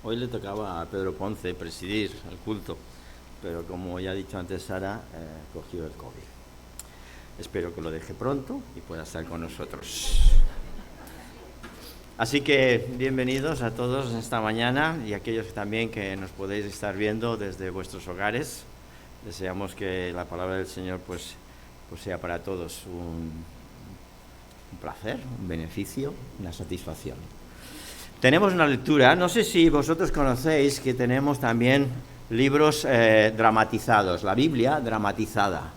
Hoy le tocaba a Pedro Ponce presidir el culto, pero como ya ha dicho antes Sara, cogió el COVID. Espero que lo deje pronto y pueda estar con nosotros. Así que bienvenidos a todos esta mañana y aquellos también que nos podéis estar viendo desde vuestros hogares. Deseamos que la palabra del Señor pues sea para todos un placer, un beneficio, una satisfacción. Tenemos una lectura, no sé si vosotros conocéis que tenemos también libros dramatizados, la Biblia dramatizada,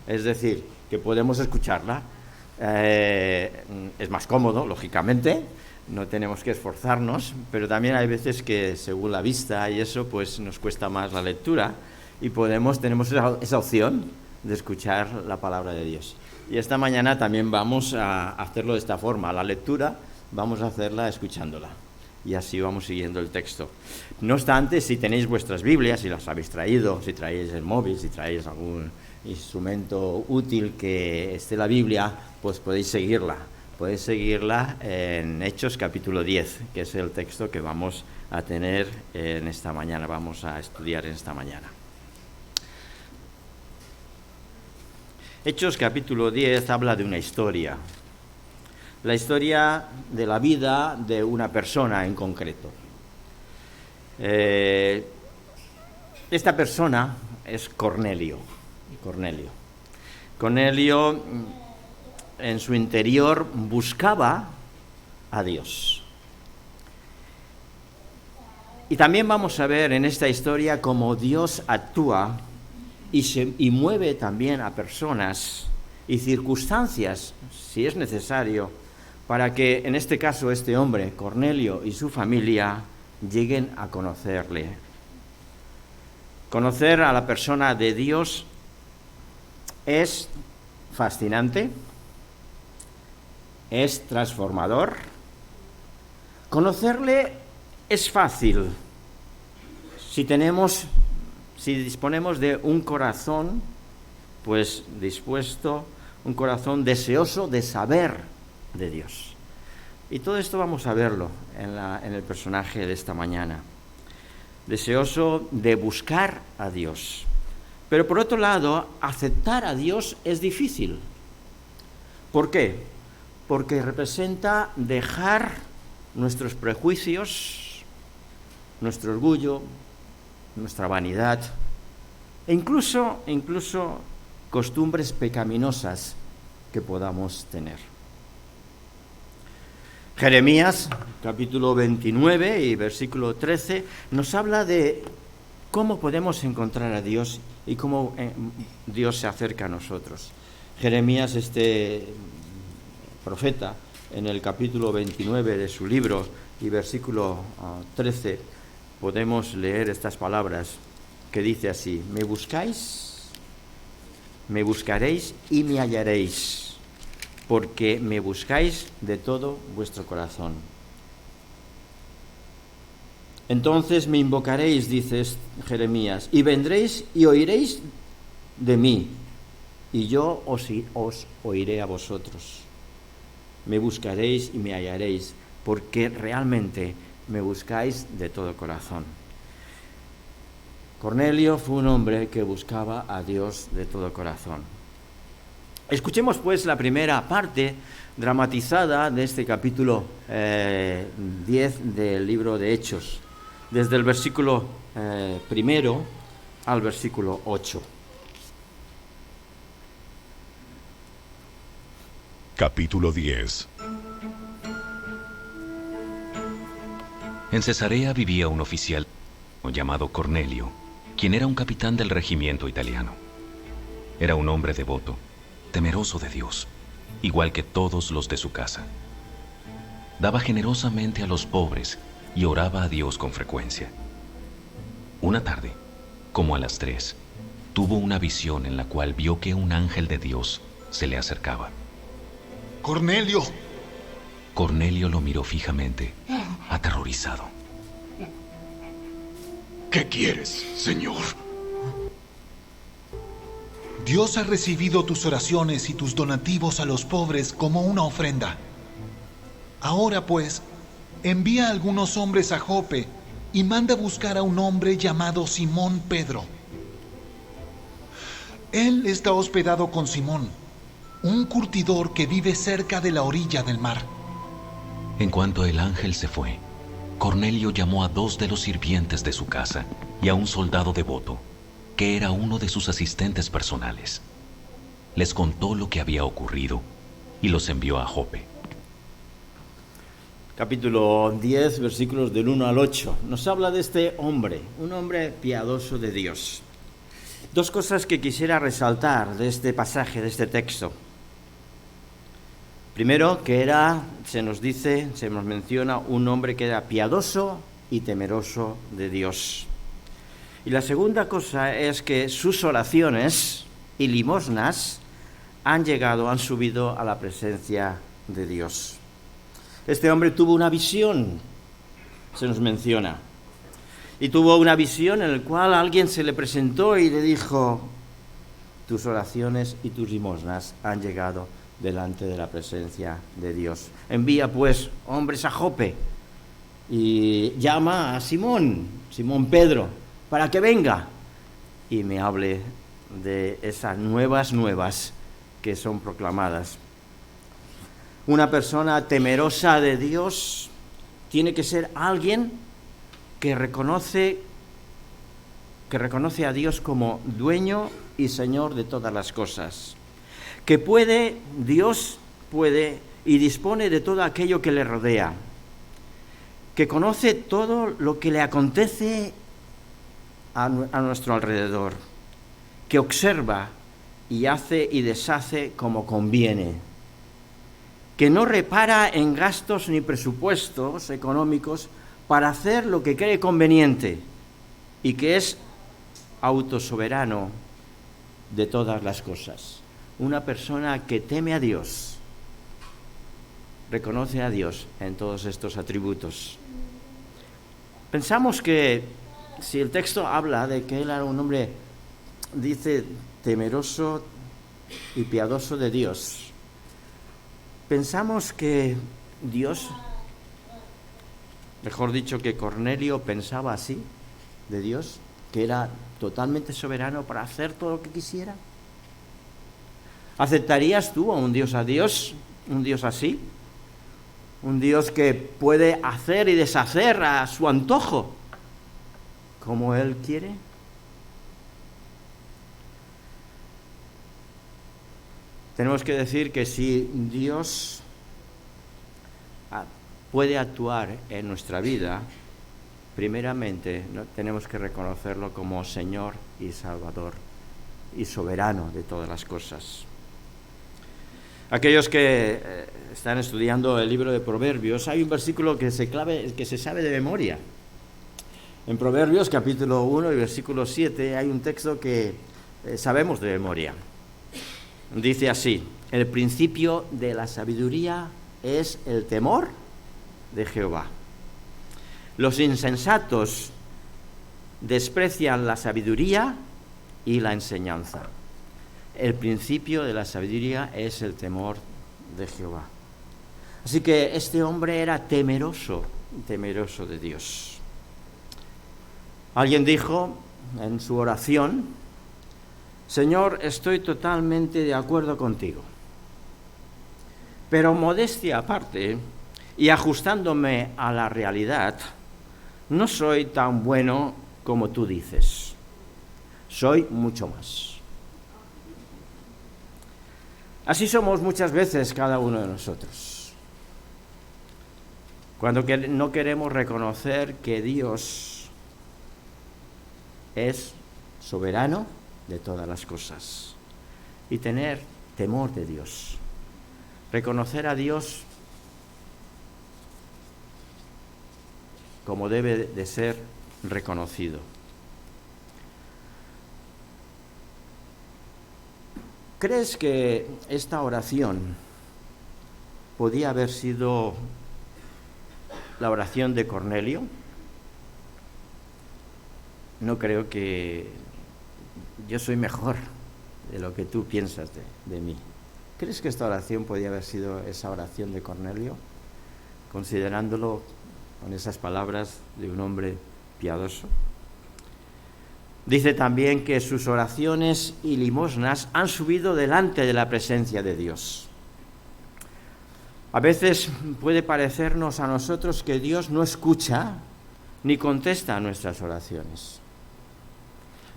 es decir, que podemos escucharla, es más cómodo, lógicamente, no tenemos que esforzarnos, pero también hay veces que según la vista y eso, pues nos cuesta más la lectura y tenemos esa opción de escuchar la palabra de Dios. Y esta mañana también vamos a hacerlo de esta forma, la lectura vamos a hacerla escuchándola y así vamos siguiendo el texto. No obstante, si tenéis vuestras Biblias, si las habéis traído, si traéis el móvil, si traéis algún instrumento útil que esté la Biblia, pues podéis seguirla. Podéis seguirla en Hechos capítulo 10, que es el texto que vamos a tener en esta mañana, vamos a estudiar en esta mañana. Hechos capítulo 10 habla de una historia, la historia de la vida de una persona en concreto. Esta persona es Cornelio. Cornelio en su interior buscaba a Dios. Y también vamos a ver en esta historia cómo Dios actúa y mueve también a personas y circunstancias, si es necesario, para que en este caso este hombre, Cornelio, y su familia lleguen a conocerle. Conocer a la persona de Dios es fascinante, es transformador. Conocerle es fácil si disponemos de un corazón pues dispuesto, un corazón deseoso de saber de Dios. Y todo esto vamos a verlo en el personaje de esta mañana. Deseoso de buscar a Dios. Pero por otro lado, aceptar a Dios es difícil. ¿Por qué? Porque representa dejar nuestros prejuicios, nuestro orgullo, nuestra vanidad e incluso costumbres pecaminosas que podamos tener. Jeremías, capítulo 29 y versículo 13, nos habla de cómo podemos encontrar a Dios y cómo Dios se acerca a nosotros. Jeremías, este profeta, en el capítulo 29 de su libro y versículo 13, podemos leer estas palabras que dice así: me buscaréis y me hallaréis, porque me buscáis de todo vuestro corazón. Entonces me invocaréis, dice Jeremías, y vendréis y oiréis de mí, y yo os oiré a vosotros. Me buscaréis y me hallaréis, porque realmente me buscáis de todo corazón. Cornelio fue un hombre que buscaba a Dios de todo corazón. Escuchemos pues la primera parte dramatizada de este capítulo 10 del libro de Hechos, desde el versículo 1 al versículo 8. Capítulo 10. En Cesarea vivía un oficial llamado Cornelio, quien era un capitán del regimiento italiano. Era un hombre devoto, temeroso de Dios, igual que todos los de su casa. Daba generosamente a los pobres y oraba a Dios con frecuencia. Una tarde, como a las 3, tuvo una visión en la cual vio que un ángel de Dios se le acercaba. ¡Cornelio! Cornelio lo miró fijamente, aterrorizado. ¿Qué quieres, Señor? Dios ha recibido tus oraciones y tus donativos a los pobres como una ofrenda. Ahora pues, envía a algunos hombres a Jope y manda buscar a un hombre llamado Simón Pedro. Él está hospedado con Simón, un curtidor que vive cerca de la orilla del mar. En cuanto el ángel se fue, Cornelio llamó a 2 de los sirvientes de su casa y a un soldado devoto, que era uno de sus asistentes personales. Les contó lo que había ocurrido y los envió a Jope. Capítulo 10, versículos del 1 al 8. Nos habla de este hombre, un hombre piadoso de Dios. 2 cosas que quisiera resaltar de este pasaje, de este texto. Primero, que se nos menciona un hombre que era piadoso y temeroso de Dios. Y la segunda cosa es que sus oraciones y limosnas han subido a la presencia de Dios. Este hombre tuvo una visión, se nos menciona. Y tuvo una visión en la cual alguien se le presentó y le dijo: tus oraciones y tus limosnas han llegado delante de la presencia de Dios. Envía pues hombres a Jope y llama a Simón Pedro, para que venga y me hable de esas nuevas que son proclamadas. Una persona temerosa de Dios tiene que ser alguien que reconoce a Dios como dueño y Señor de todas las cosas, que Dios puede y dispone de todo aquello que le rodea, que conoce todo lo que le acontece a nuestro alrededor, que observa y hace y deshace como conviene, que no repara en gastos ni presupuestos económicos para hacer lo que cree conveniente y que es autosoberano de todas las cosas. Una persona que teme a Dios, reconoce a Dios en todos estos atributos. Pensamos que si el texto habla de que él era un hombre, dice, temeroso y piadoso de Dios, pensamos que Dios, mejor dicho, que Cornelio pensaba así de Dios, que era totalmente soberano para hacer todo lo que quisiera. ¿Aceptarías tú a un Dios así? Un Dios que puede hacer y deshacer a su antojo, como Él quiere. Tenemos que decir que si Dios puede actuar en nuestra vida, primeramente tenemos que reconocerlo como Señor y Salvador y soberano de todas las cosas. Aquellos que están estudiando el libro de Proverbios, hay un versículo que se sabe de memoria. En Proverbios capítulo 1 y versículo 7 hay un texto que sabemos de memoria. Dice así: el principio de la sabiduría es el temor de Jehová. Los insensatos desprecian la sabiduría y la enseñanza. El principio de la sabiduría es el temor de Jehová. Así que este hombre era temeroso de Dios. Alguien dijo en su oración: Señor, estoy totalmente de acuerdo contigo, pero modestia aparte y ajustándome a la realidad, no soy tan bueno como tú dices, soy mucho más. Así somos muchas veces cada uno de nosotros. Cuando no queremos reconocer que Dios es soberano de todas las cosas y tener temor de Dios, reconocer a Dios como debe de ser reconocido. ¿Crees que esta oración podía haber sido la oración de Cornelio? No creo que yo soy mejor de lo que tú piensas de mí. ¿Crees que esta oración podía haber sido esa oración de Cornelio? considerándolo con esas palabras de un hombre piadoso. Dice también que sus oraciones y limosnas han subido delante de la presencia de Dios. A veces puede parecernos a nosotros que Dios no escucha ni contesta a nuestras oraciones.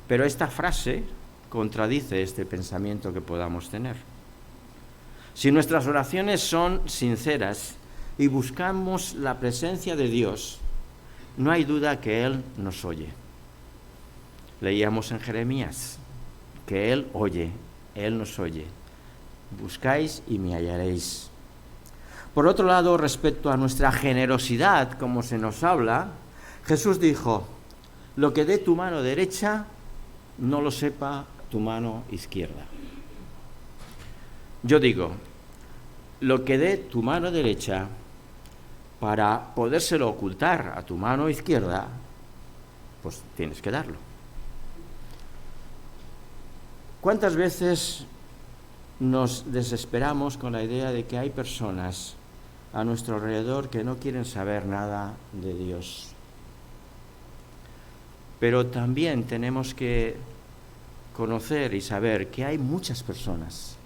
Pero esta frase contradice este pensamiento que podamos tener. Si nuestras oraciones son sinceras y buscamos la presencia de Dios, no hay duda que Él nos oye. Leíamos en Jeremías que Él oye, Él nos oye. Buscáis y me hallaréis. Por otro lado, respecto a nuestra generosidad, como se nos habla, Jesús dijo: lo que dé tu mano derecha, no lo sepa tu mano izquierda. Yo digo, lo que dé tu mano derecha, para podérselo ocultar a tu mano izquierda, pues tienes que darlo. ¿Cuántas veces nos desesperamos con la idea de que hay personas a nuestro alrededor que no quieren saber nada de Dios? Pero también tenemos que conocer y saber que hay muchas personas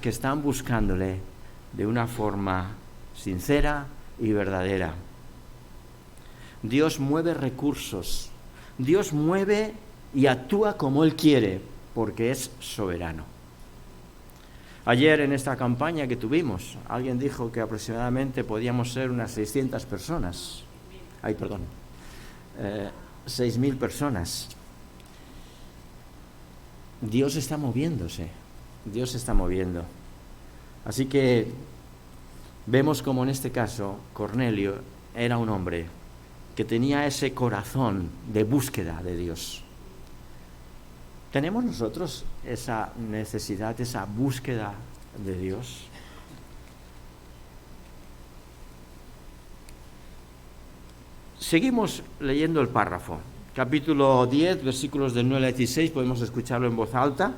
que están buscándole de una forma sincera y verdadera. Dios mueve recursos, Dios mueve y actúa como Él quiere, porque es soberano. Ayer en esta campaña que tuvimos, alguien dijo que aproximadamente podíamos ser unas 600 personas. 6.000 personas. Dios está moviéndose, Dios está moviendo. Así que vemos como en este caso Cornelio era un hombre que tenía ese corazón de búsqueda de Dios. ¿Tenemos nosotros esa necesidad, esa búsqueda de Dios? Seguimos leyendo el párrafo. Capítulo 10, versículos del 9 al 16, podemos escucharlo en voz alta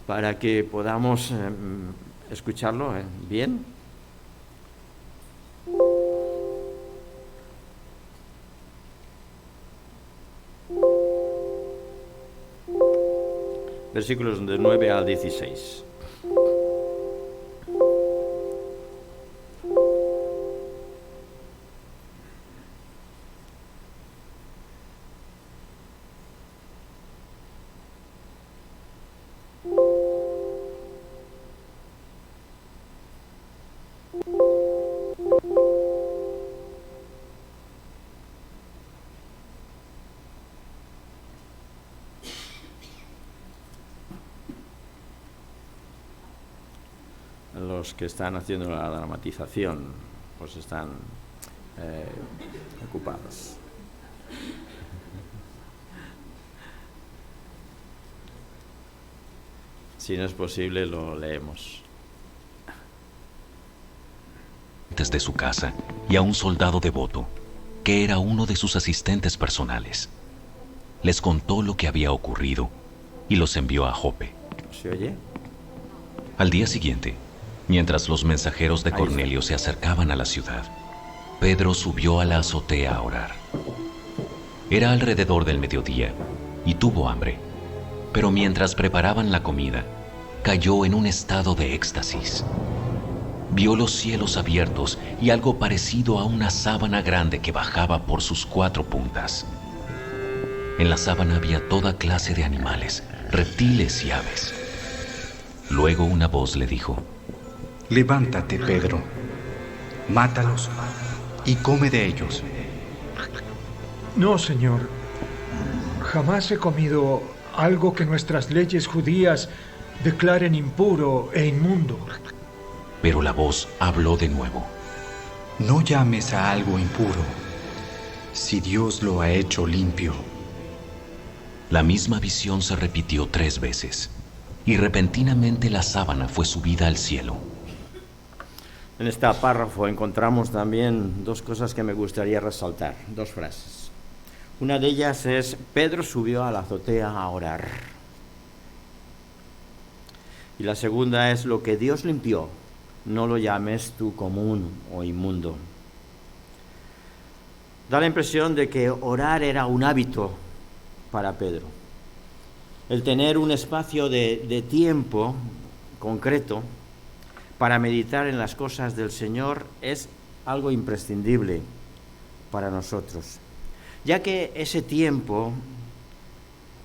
para que podamos escucharlo bien. Versículos del 9 al 16. Los que están haciendo la dramatización pues están ocupados. Si no es posible, lo leemos. Desde su casa y a un soldado devoto, que era uno de sus asistentes personales. Les contó lo que había ocurrido y los envió a Jope. ¿Se oye? Al día siguiente, mientras los mensajeros de Cornelio se acercaban a la ciudad, Pedro subió a la azotea a orar. Era alrededor del mediodía y tuvo hambre, pero mientras preparaban la comida, cayó en un estado de éxtasis. Vio los cielos abiertos y algo parecido a una sábana grande que bajaba por sus 4 puntas. En la sábana había toda clase de animales, reptiles y aves. Luego una voz le dijo: Levántate, Pedro, mátalos y come de ellos. No, Señor. Jamás he comido algo que nuestras leyes judías declaren impuro e inmundo. Pero la voz habló de nuevo. No llames a algo impuro, si Dios lo ha hecho limpio. La misma visión se repitió 3 veces, y repentinamente la sábana fue subida al cielo. En este párrafo encontramos también 2 cosas que me gustaría resaltar, 2 frases. Una de ellas es: Pedro subió a la azotea a orar. Y la segunda es: lo que Dios limpió, no lo llames tú común o inmundo. Da la impresión de que orar era un hábito para Pedro. El tener un espacio de tiempo concreto para meditar en las cosas del Señor es algo imprescindible para nosotros, ya que ese tiempo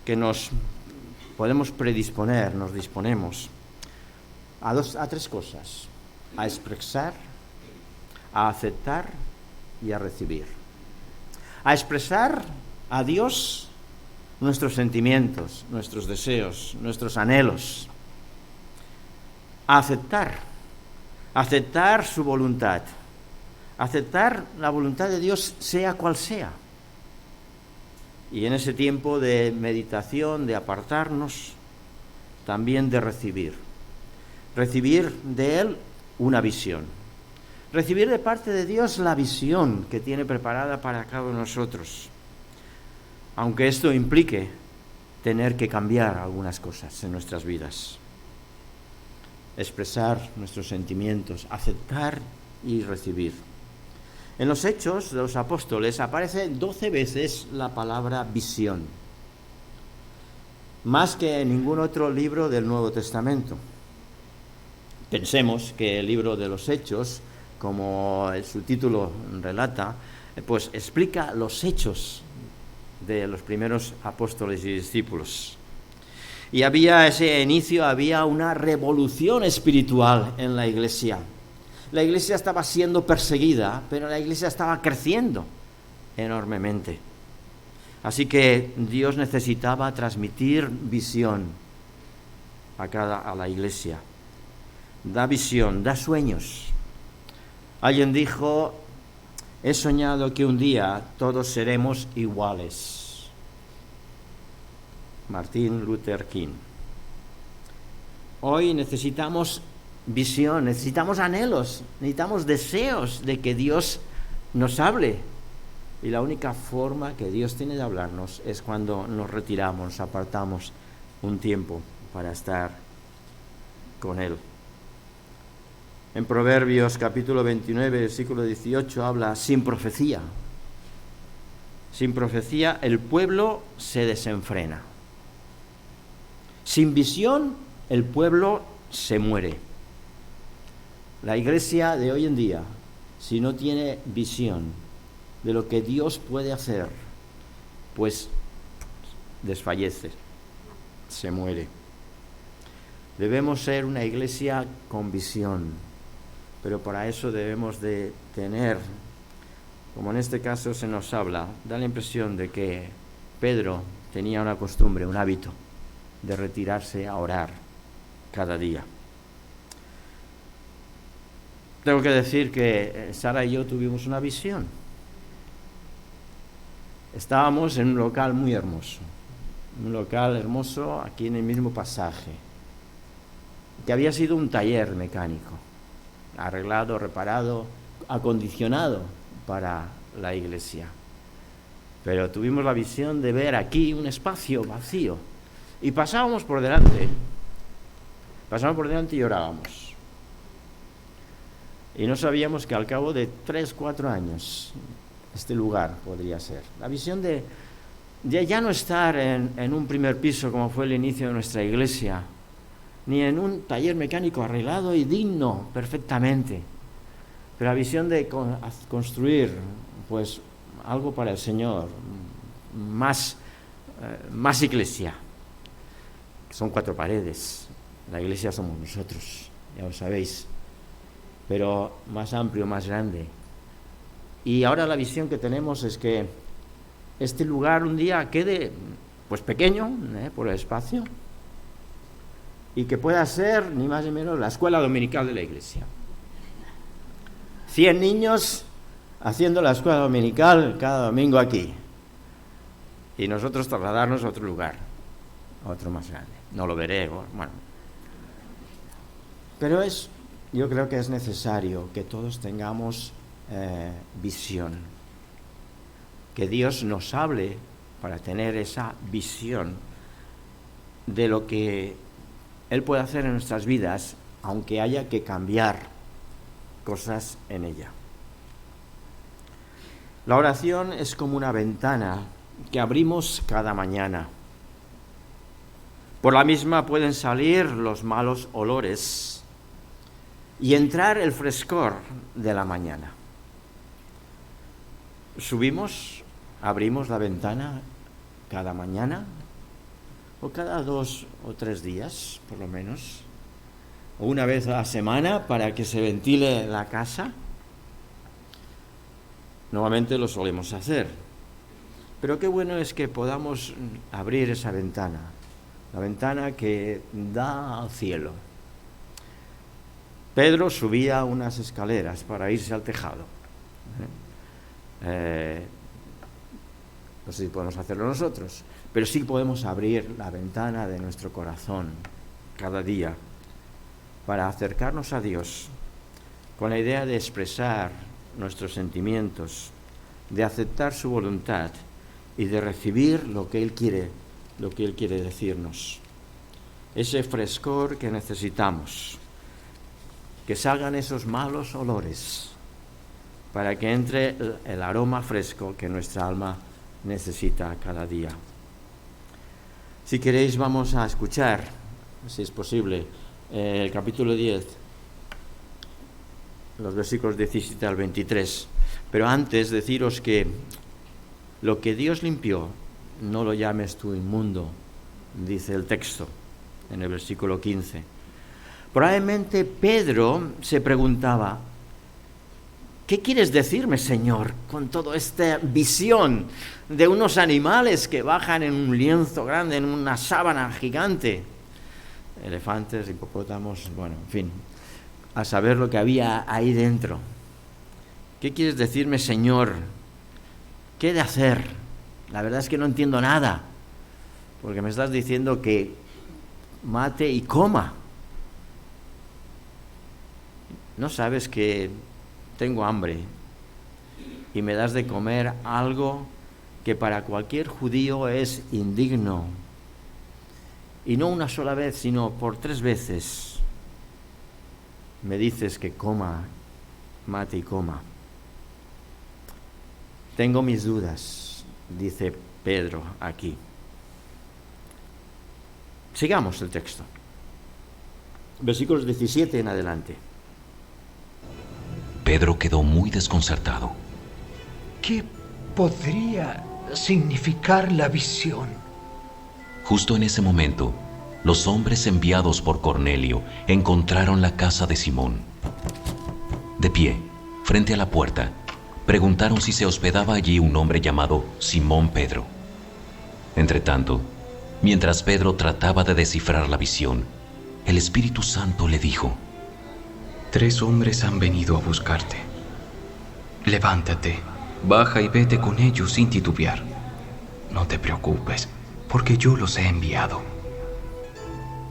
que nos podemos predisponer, nos disponemos a tres cosas: a expresar, a aceptar y a recibir. A expresar a Dios nuestros sentimientos, nuestros deseos, nuestros anhelos. A aceptar su voluntad. Aceptar la voluntad de Dios sea cual sea. Y en ese tiempo de meditación, de apartarnos, también de recibir. Recibir de Él una visión. Recibir de parte de Dios la visión que tiene preparada para cada uno de nosotros. Aunque esto implique tener que cambiar algunas cosas en nuestras vidas. Expresar nuestros sentimientos, aceptar y recibir. En los Hechos de los Apóstoles aparece 12 veces la palabra visión, más que en ningún otro libro del Nuevo Testamento. Pensemos que el libro de los Hechos, como su título relata, pues explica los hechos de los primeros apóstoles y discípulos. Y había ese inicio, había una revolución espiritual en la iglesia. La iglesia estaba siendo perseguida, pero la iglesia estaba creciendo enormemente. Así que Dios necesitaba transmitir visión a la iglesia. Da visión, da sueños. Alguien dijo: he soñado que un día todos seremos iguales. Martin Luther King. Hoy necesitamos visión, necesitamos anhelos, necesitamos deseos de que Dios nos hable. Y la única forma que Dios tiene de hablarnos es cuando nos retiramos, nos apartamos un tiempo para estar con Él. En Proverbios capítulo 29, versículo 18 habla: sin profecía. Sin profecía el pueblo se desenfrena. Sin visión el pueblo se muere. La iglesia de hoy en día, si no tiene visión de lo que Dios puede hacer, pues desfallece, se muere. Debemos ser una iglesia con visión. Pero para eso debemos de tener, como en este caso se nos habla, da la impresión de que Pedro tenía una costumbre, un hábito de retirarse a orar cada día. Tengo que decir que Sara y yo tuvimos una visión. Estábamos en un local muy hermoso, aquí en el mismo pasaje, que había sido un taller mecánico, arreglado, reparado, acondicionado para la iglesia. Pero tuvimos la visión de ver aquí un espacio vacío y pasábamos por delante y orábamos. Y no sabíamos que al cabo de 3-4 años este lugar podría ser. La visión de ya no estar en un primer piso como fue el inicio de nuestra iglesia, ni en un taller mecánico arreglado y digno perfectamente, pero la visión de construir pues algo para el Señor, más iglesia. Son 4 paredes, la iglesia somos nosotros, ya lo sabéis, pero más amplio, más grande. Y ahora la visión que tenemos es que este lugar un día quede pues pequeño por el espacio, y que pueda ser ni más ni menos la escuela dominical de la iglesia. 100 niños haciendo la escuela dominical cada domingo aquí, y nosotros trasladarnos a otro lugar, a otro más grande. No lo veré, bueno. Pero yo creo que es necesario que todos tengamos visión, que Dios nos hable para tener esa visión de lo que Él puede hacer en nuestras vidas, aunque haya que cambiar cosas en ella. La oración es como una ventana que abrimos cada mañana. Por la misma pueden salir los malos olores y entrar el frescor de la mañana. Abrimos la ventana cada mañana, o cada 2 o 3 días, por lo menos, o una vez a la semana para que se ventile la casa. Normalmente lo solemos hacer, pero qué bueno es que podamos abrir esa ventana, la ventana que da al cielo. Pedro subía unas escaleras para irse al tejado. No sé si podemos hacerlo nosotros, pero sí podemos abrir la ventana de nuestro corazón cada día para acercarnos a Dios con la idea de expresar nuestros sentimientos, de aceptar su voluntad y de recibir lo que Él quiere decirnos. Ese frescor que necesitamos, que salgan esos malos olores, para que entre el aroma fresco que nuestra alma necesita cada día. Si queréis, vamos a escuchar, si es posible, el capítulo 10, los versículos 17 al 23. Pero antes deciros que lo que Dios limpió, no lo llames tú inmundo, dice el texto en el versículo 15. Probablemente Pedro se preguntaba: ¿qué quieres decirme, Señor, con toda esta visión de unos animales que bajan en un lienzo grande, en una sábana gigante? Elefantes, hipopótamos, bueno, en fin, a saber lo que había ahí dentro. ¿Qué quieres decirme, Señor? ¿Qué he de hacer? La verdad es que no entiendo nada, porque me estás diciendo que mate y coma. ¿No sabes que tengo hambre y me das de comer algo que para cualquier judío es indigno? Y no una sola vez, sino por 3 veces me dices que coma, mate y coma. Tengo mis dudas, dice Pedro aquí. Sigamos el texto. Versículos 17 en adelante. Pedro quedó muy desconcertado. ¿Qué podría significar la visión? Justo en ese momento, los hombres enviados por Cornelio encontraron la casa de Simón. De pie, frente a la puerta, preguntaron si se hospedaba allí un hombre llamado Simón Pedro. Entretanto, mientras Pedro trataba de descifrar la visión, el Espíritu Santo le dijo: 3 hombres han venido a buscarte. Levántate, baja y vete con ellos sin titubear. No te preocupes, porque yo los he enviado.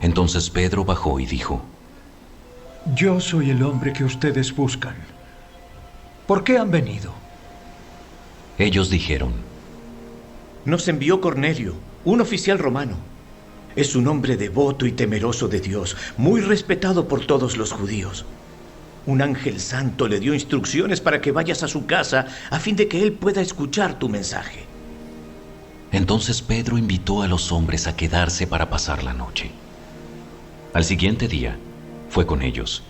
Entonces Pedro bajó y dijo: Yo soy el hombre que ustedes buscan. ¿Por qué han venido? Ellos dijeron: Nos envió Cornelio, un oficial romano. Es un hombre devoto y temeroso de Dios, muy respetado por todos los judíos. Un ángel santo le dio instrucciones para que vayas a su casa a fin de que él pueda escuchar tu mensaje. Entonces Pedro invitó a los hombres a quedarse para pasar la noche. Al siguiente día, fue con ellos,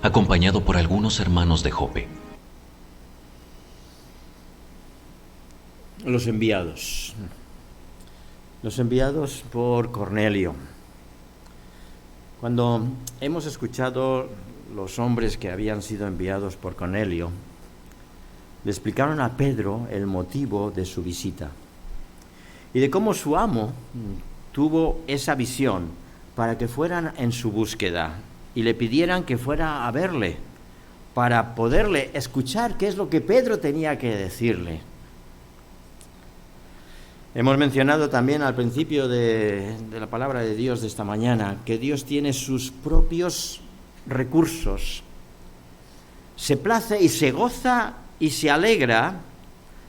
acompañado por algunos hermanos de Jope. Los enviados por Cornelio. Cuando hemos escuchado los hombres que habían sido enviados por Cornelio, le explicaron a Pedro el motivo de su visita y de cómo su amo tuvo esa visión para que fueran en su búsqueda y le pidieran que fuera a verle para poderle escuchar qué es lo que Pedro tenía que decirle. Hemos mencionado también al principio de la palabra de Dios de esta mañana que Dios tiene sus propios recursos. Se place y se goza y se alegra,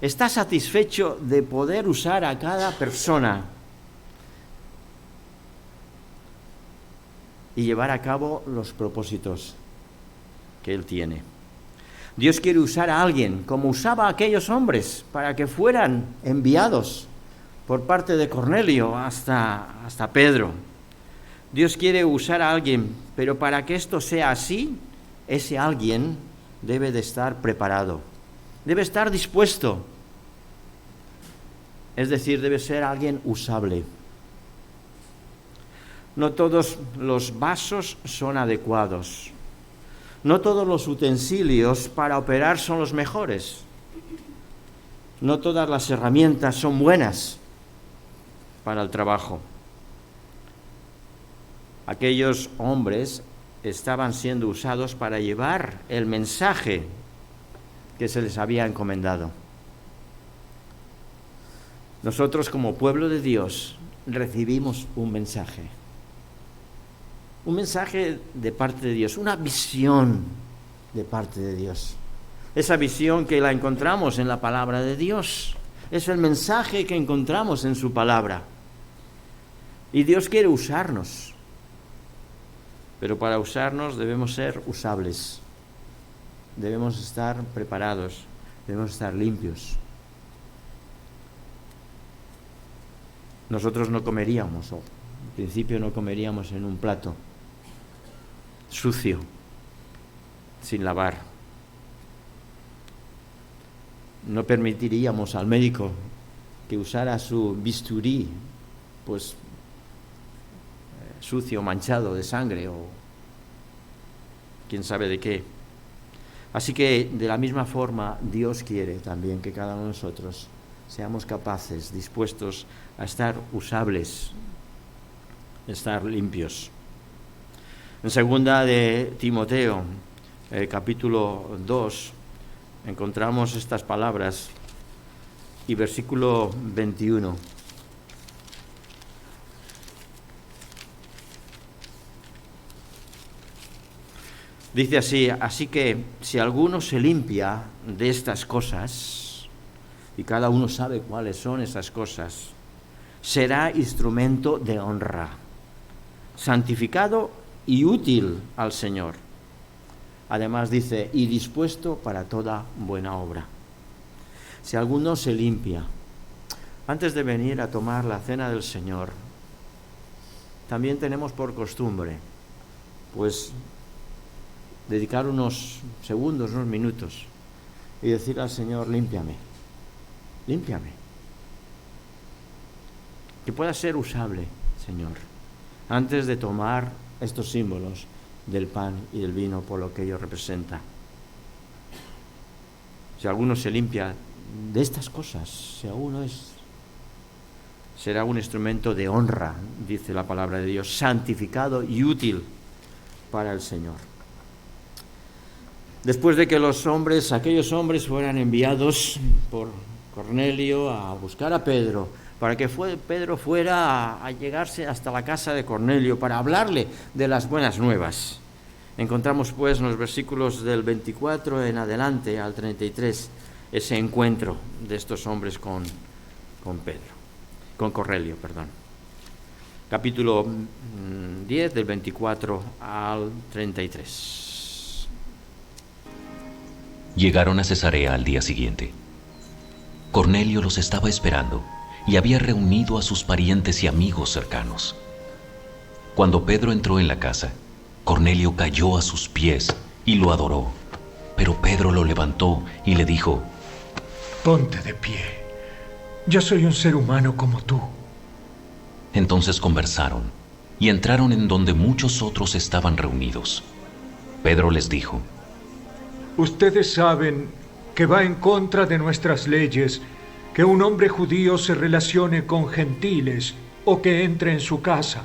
está satisfecho de poder usar a cada persona y llevar a cabo los propósitos que Él tiene. Dios quiere usar a alguien, como usaba a aquellos hombres, para que fueran enviados por parte de Cornelio hasta Pedro. Dios quiere usar a alguien, pero para que esto sea así, ese alguien debe de estar preparado, debe estar dispuesto. Es decir, debe ser alguien usable. No todos los vasos son adecuados. No todos los utensilios para operar son los mejores. No todas las herramientas son buenas para el trabajo. Aquellos hombres estaban siendo usados para llevar el mensaje que se les había encomendado. Nosotros, como pueblo de Dios, recibimos un mensaje de parte de Dios, una visión de parte de Dios. Esa visión que la encontramos en la palabra de Dios, es el mensaje que encontramos en su palabra. Y Dios quiere usarnos, pero para usarnos debemos ser usables, debemos estar preparados, debemos estar limpios. Nosotros no comeríamos, o en principio no comeríamos en un plato sucio, sin lavar. No permitiríamos al médico que usara su bisturí, pues sucio, manchado de sangre o quién sabe de qué. Así que de la misma forma Dios quiere también que cada uno de nosotros seamos capaces, dispuestos a estar usables, estar limpios. En segunda de Timoteo, capítulo 2, encontramos estas palabras y versículo 21. Dice así: así que si alguno se limpia de estas cosas, y cada uno sabe cuáles son esas cosas, será instrumento de honra, santificado y útil al Señor. Además dice, y dispuesto para toda buena obra. Si alguno se limpia, antes de venir a tomar la cena del Señor, también tenemos por costumbre, pues, dedicar unos segundos, unos minutos, y decir al Señor, límpiame, límpiame. Que pueda ser usable, Señor, antes de tomar estos símbolos del pan y del vino por lo que ello representa. Si alguno se limpia de estas cosas, si alguno será un instrumento de honra, dice la palabra de Dios, santificado y útil para el Señor. Después de que aquellos hombres fueran enviados por Cornelio a buscar a Pedro, para que Pedro fuera a llegarse hasta la casa de Cornelio para hablarle de las buenas nuevas. Encontramos pues en los versículos del 24 en adelante al 33 ese encuentro de estos hombres con Cornelio. Capítulo 10 del 24 al 33. Llegaron a Cesarea al día siguiente. Cornelio los estaba esperando y había reunido a sus parientes y amigos cercanos. Cuando Pedro entró en la casa, Cornelio cayó a sus pies y lo adoró. Pero Pedro lo levantó y le dijo: Ponte de pie. Yo soy un ser humano como tú. Entonces conversaron y entraron en donde muchos otros estaban reunidos. Pedro les dijo: Ustedes saben que va en contra de nuestras leyes que un hombre judío se relacione con gentiles o que entre en su casa.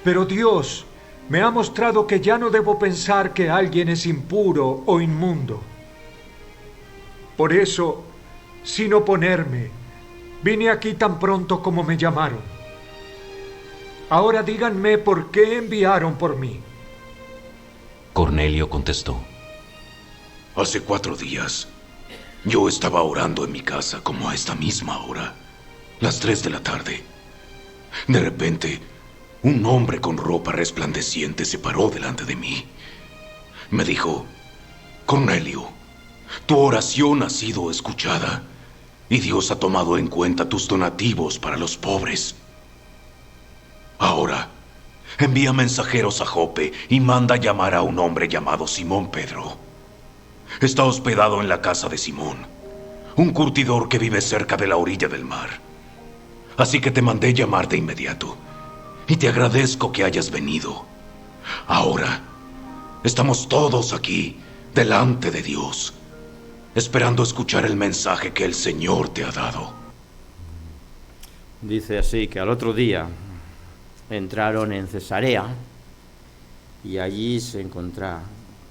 Pero Dios me ha mostrado que ya no debo pensar que alguien es impuro o inmundo. Por eso, sin oponerme, vine aquí tan pronto como me llamaron. Ahora díganme por qué enviaron por mí. Cornelio contestó: Hace 4 días, yo estaba orando en mi casa como a esta misma hora, las 3 de la tarde. De repente, un hombre con ropa resplandeciente se paró delante de mí. Me dijo: Cornelio, tu oración ha sido escuchada y Dios ha tomado en cuenta tus donativos para los pobres. Ahora, envía mensajeros a Jope y manda llamar a un hombre llamado Simón Pedro. Está hospedado en la casa de Simón, un curtidor que vive cerca de la orilla del mar. Así que te mandé llamar de inmediato y te agradezco que hayas venido. Ahora, estamos todos aquí, delante de Dios, esperando escuchar el mensaje que el Señor te ha dado. Dice así que al otro día entraron en Cesarea y allí se encontró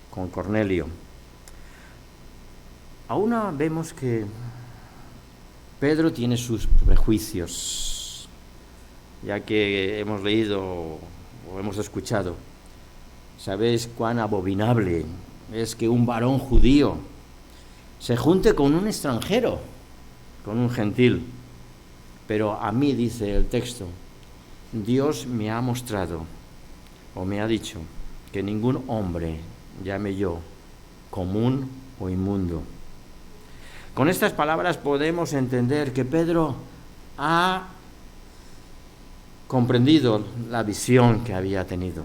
con Cornelio. Aún vemos que Pedro tiene sus prejuicios, ya que hemos leído o hemos escuchado. ¿Sabéis cuán abominable es que un varón judío se junte con un extranjero, con un gentil? Pero a mí, dice el texto, Dios me ha mostrado o me ha dicho que ningún hombre llame yo común o inmundo. Con estas palabras podemos entender que Pedro ha comprendido la visión que había tenido,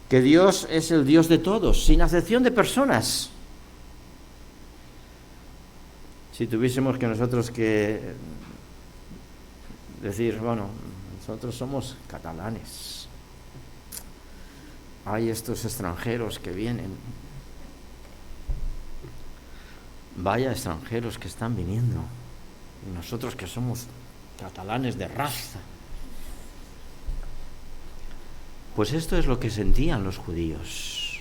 que Dios es el Dios de todos, sin acepción de personas. Si tuviésemos que nosotros que decir, bueno, nosotros somos catalanes, hay estos extranjeros que vienen, vaya extranjeros que están viniendo, y nosotros que somos catalanes de raza. Pues esto es lo que sentían los judíos,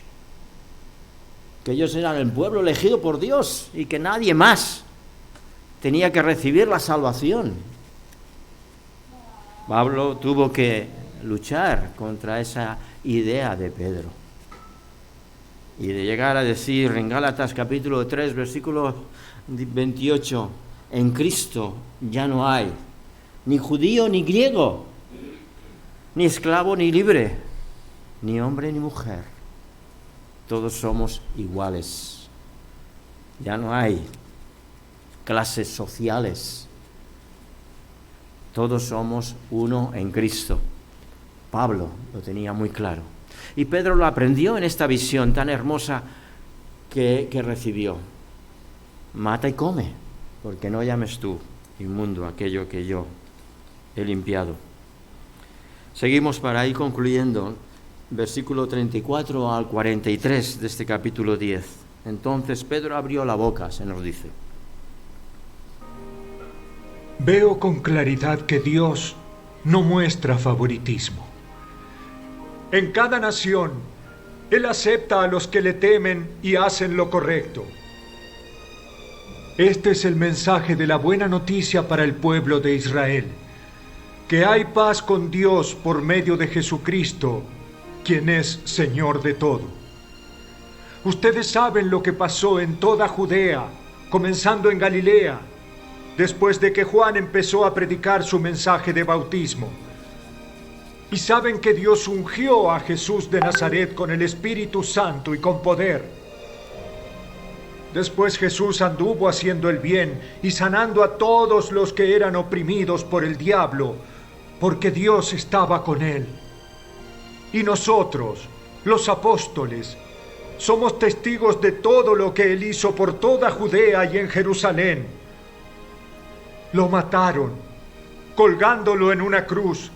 que ellos eran el pueblo elegido por Dios y que nadie más tenía que recibir la salvación. Pablo tuvo que luchar contra esa idea de Pedro y de llegar a decir en Gálatas capítulo 3 versículo 28, en Cristo ya no hay ni judío ni griego, ni esclavo ni libre, ni hombre ni mujer. Todos somos iguales. Ya no hay clases sociales. Todos somos uno en Cristo. Pablo lo tenía muy claro. Y Pedro lo aprendió en esta visión tan hermosa que recibió. Mata y come, porque no llames tú inmundo aquello que yo he limpiado. Seguimos para ir concluyendo, versículo 34 al 43 de este capítulo 10. Entonces Pedro abrió la boca, se nos dice. Veo con claridad que Dios no muestra favoritismo. En cada nación, Él acepta a los que le temen y hacen lo correcto. Este es el mensaje de la buena noticia para el pueblo de Israel, que hay paz con Dios por medio de Jesucristo, quien es Señor de todo. Ustedes saben lo que pasó en toda Judea, comenzando en Galilea, después de que Juan empezó a predicar su mensaje de bautismo. Y saben que Dios ungió a Jesús de Nazaret con el Espíritu Santo y con poder. Después Jesús anduvo haciendo el bien y sanando a todos los que eran oprimidos por el diablo, porque Dios estaba con él. Y nosotros, los apóstoles, somos testigos de todo lo que él hizo por toda Judea y en Jerusalén. Lo mataron, colgándolo en una cruz,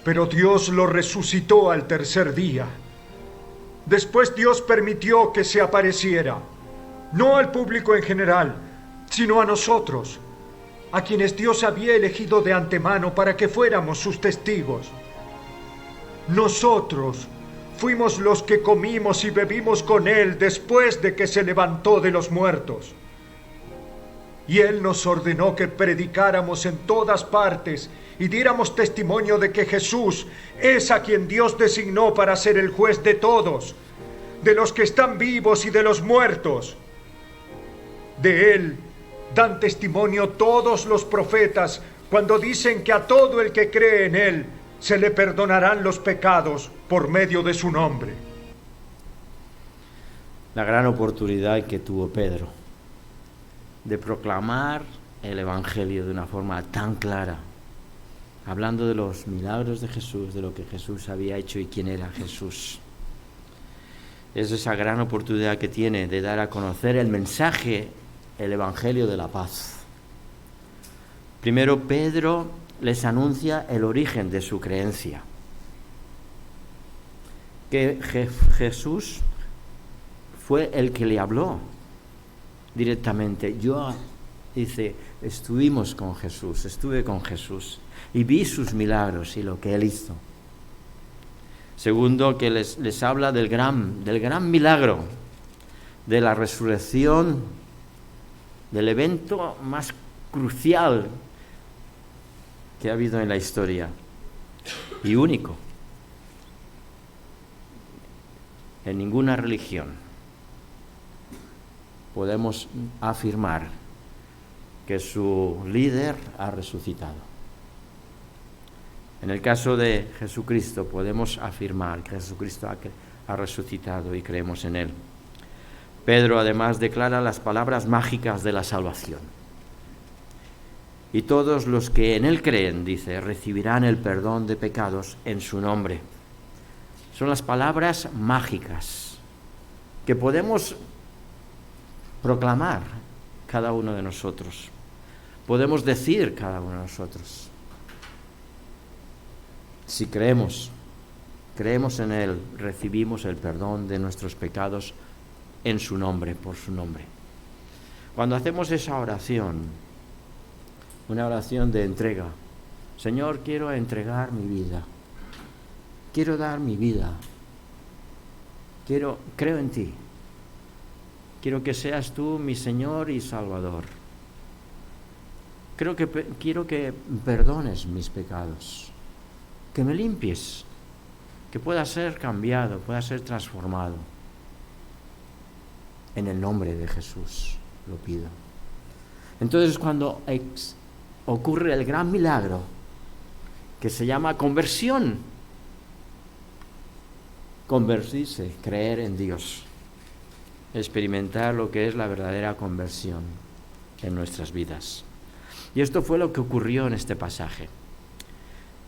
pero Dios lo resucitó al tercer día. Después Dios permitió que se apareciera, no al público en general, sino a nosotros, a quienes Dios había elegido de antemano para que fuéramos sus testigos. Nosotros fuimos los que comimos y bebimos con Él después de que se levantó de los muertos. Y Él nos ordenó que predicáramos en todas partes y diéramos testimonio de que Jesús es a quien Dios designó para ser el juez de todos, de los que están vivos y de los muertos. De Él dan testimonio todos los profetas cuando dicen que a todo el que cree en Él se le perdonarán los pecados por medio de su nombre. la gran oportunidad que tuvo Pedro de proclamar el Evangelio de una forma tan clara, hablando de los milagros de Jesús, de lo que Jesús había hecho y quién era Jesús. Es esa gran oportunidad que tiene de dar a conocer el mensaje, el Evangelio de la paz. Primero, Pedro les anuncia el origen de su creencia, que Jesús fue el que le habló directamente. Dice, estuve con Jesús y vi sus milagros y lo que él hizo. Segundo, que les habla del gran milagro de la resurrección, del evento más crucial que ha habido en la historia y único. En ninguna religión podemos afirmar que su líder ha resucitado. En el caso de Jesucristo podemos afirmar que Jesucristo ha resucitado y creemos en él. Pedro además declara las palabras mágicas de la salvación. Y todos los que en él creen, dice, recibirán el perdón de pecados en su nombre. Son las palabras mágicas que podemos proclamar cada uno de nosotros. Podemos decir cada uno de nosotros. Si creemos en él, recibimos el perdón de nuestros pecados en su nombre, por su nombre. Cuando hacemos esa oración, una oración de entrega, Señor, quiero entregar mi vida, quiero dar mi vida, creo en ti, quiero que seas tú mi Señor y Salvador, quiero que perdones mis pecados, que me limpies, que pueda ser cambiado, pueda ser transformado. En el nombre de Jesús lo pido. Entonces, cuando ocurre el gran milagro que se llama conversión, convertirse, creer en Dios, experimentar lo que es la verdadera conversión en nuestras vidas. Y esto fue lo que ocurrió en este pasaje.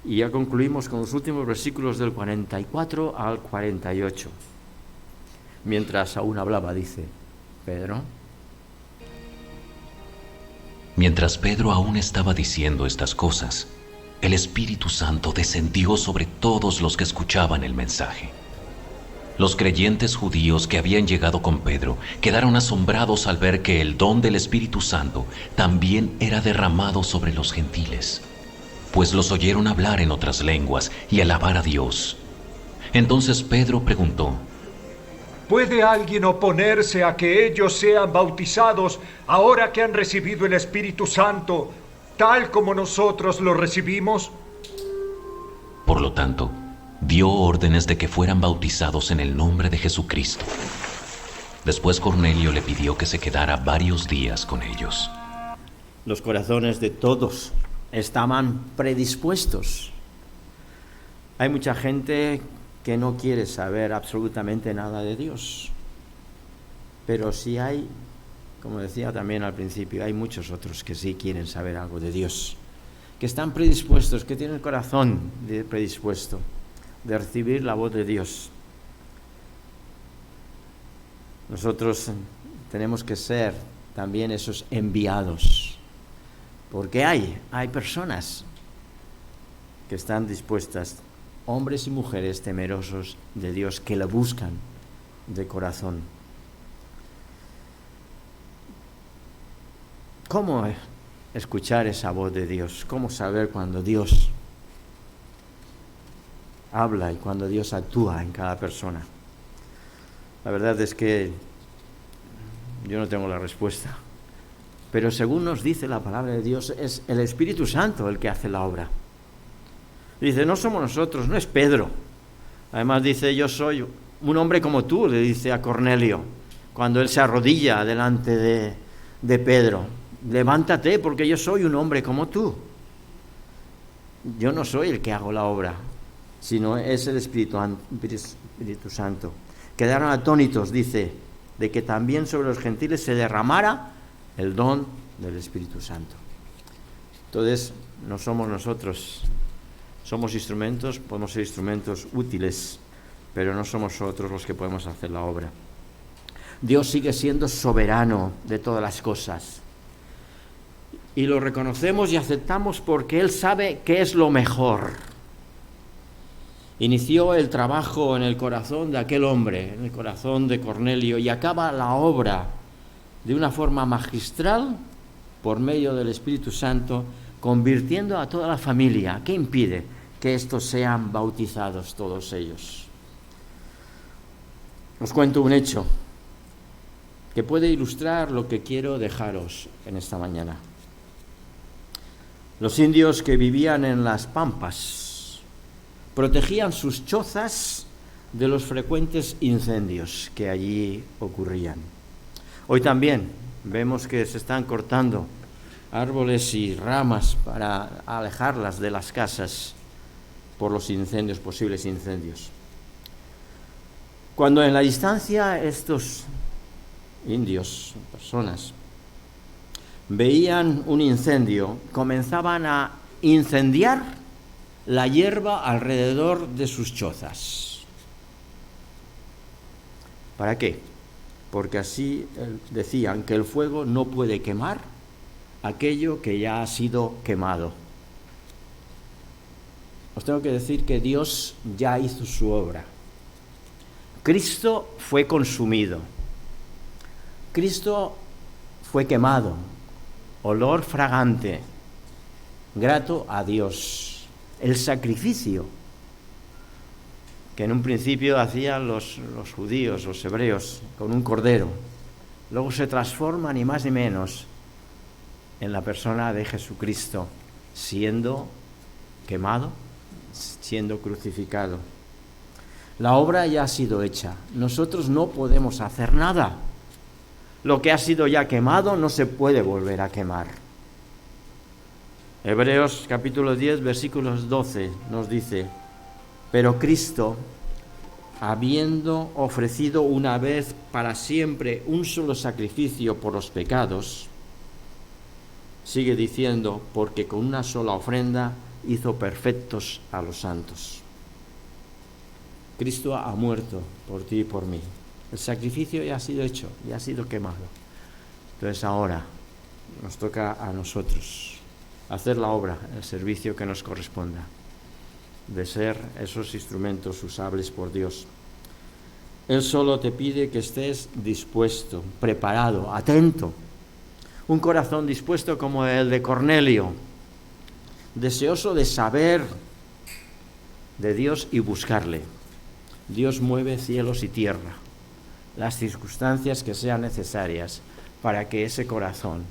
Y ya concluimos con los últimos versículos del 44 al 48. Mientras aún hablaba, dice Pedro. Mientras Pedro aún estaba diciendo estas cosas, el Espíritu Santo descendió sobre todos los que escuchaban el mensaje. Los creyentes judíos que habían llegado con Pedro quedaron asombrados al ver que el don del Espíritu Santo también era derramado sobre los gentiles, pues los oyeron hablar en otras lenguas y alabar a Dios. Entonces Pedro preguntó: ¿puede alguien oponerse a que ellos sean bautizados ahora que han recibido el Espíritu Santo, tal como nosotros lo recibimos? Por lo tanto, dio órdenes de que fueran bautizados en el nombre de Jesucristo. Después Cornelio le pidió que se quedara varios días con ellos. Los corazones de todos estaban predispuestos. Hay mucha gente que no quiere saber absolutamente nada de Dios. Pero sí hay, como decía también al principio, hay muchos otros que sí quieren saber algo de Dios, que están predispuestos, que tienen el corazón predispuesto de recibir la voz de Dios. Nosotros tenemos que ser también esos enviados, porque hay personas que están dispuestas, hombres y mujeres temerosos de Dios, que lo buscan de corazón. ¿Cómo escuchar esa voz de Dios? ¿Cómo saber cuando Dios habla y cuando Dios actúa en cada persona? La verdad es que yo no tengo la respuesta, pero según nos dice la palabra de Dios, es el Espíritu Santo el que hace la obra. Dice, no somos nosotros, no es Pedro. Además dice, yo soy un hombre como tú, le dice a Cornelio, cuando él se arrodilla delante de Pedro. Levántate, porque yo soy un hombre como tú. Yo no soy el que hago la obra, sino es el Espíritu Santo. Quedaron atónitos, dice, de que también sobre los gentiles se derramara el don del Espíritu Santo. Entonces, no somos nosotros, somos instrumentos, podemos ser instrumentos útiles, pero no somos nosotros los que podemos hacer la obra. Dios sigue siendo soberano de todas las cosas. Y lo reconocemos y aceptamos porque Él sabe qué es lo mejor. Inició el trabajo en el corazón de aquel hombre, en el corazón de Cornelio, y acaba la obra de una forma magistral por medio del Espíritu Santo, convirtiendo a toda la familia. ¿Qué impide que estos sean bautizados todos ellos? Os cuento un hecho que puede ilustrar lo que quiero dejaros en esta mañana. Los indios que vivían en las pampas protegían sus chozas de los frecuentes incendios que allí ocurrían. Hoy también vemos que se están cortando árboles y ramas para alejarlas de las casas por los incendios, posibles incendios. Cuando en la distancia estos indios, personas, veían un incendio, comenzaban a incendiar la hierba alrededor de sus chozas. ¿Para qué? Porque así decían que el fuego no puede quemar aquello que ya ha sido quemado. Os tengo que decir que Dios ya hizo su obra. Cristo fue consumido. Cristo fue quemado, olor fragante, grato a Dios. El sacrificio que en un principio hacían los judíos, los hebreos, con un cordero, luego se transforma ni más ni menos en la persona de Jesucristo, siendo quemado, siendo crucificado. La obra ya ha sido hecha. Nosotros no podemos hacer nada. Lo que ha sido ya quemado no se puede volver a quemar. Hebreos capítulo 10, versículos 12 nos dice: pero Cristo, habiendo ofrecido una vez para siempre un solo sacrificio por los pecados, sigue diciendo, porque con una sola ofrenda hizo perfectos a los santos. Cristo ha muerto por ti y por mí. El sacrificio ya ha sido hecho, ya ha sido quemado. Entonces ahora nos toca a nosotros hacer la obra, el servicio que nos corresponda, de ser esos instrumentos usables por Dios. Él solo te pide que estés dispuesto, preparado, atento. Un corazón dispuesto como el de Cornelio, deseoso de saber de Dios y buscarle. Dios mueve cielos y tierra, las circunstancias que sean necesarias para que ese corazón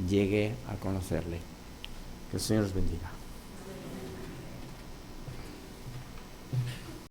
llegue a conocerle. Que el Señor os bendiga.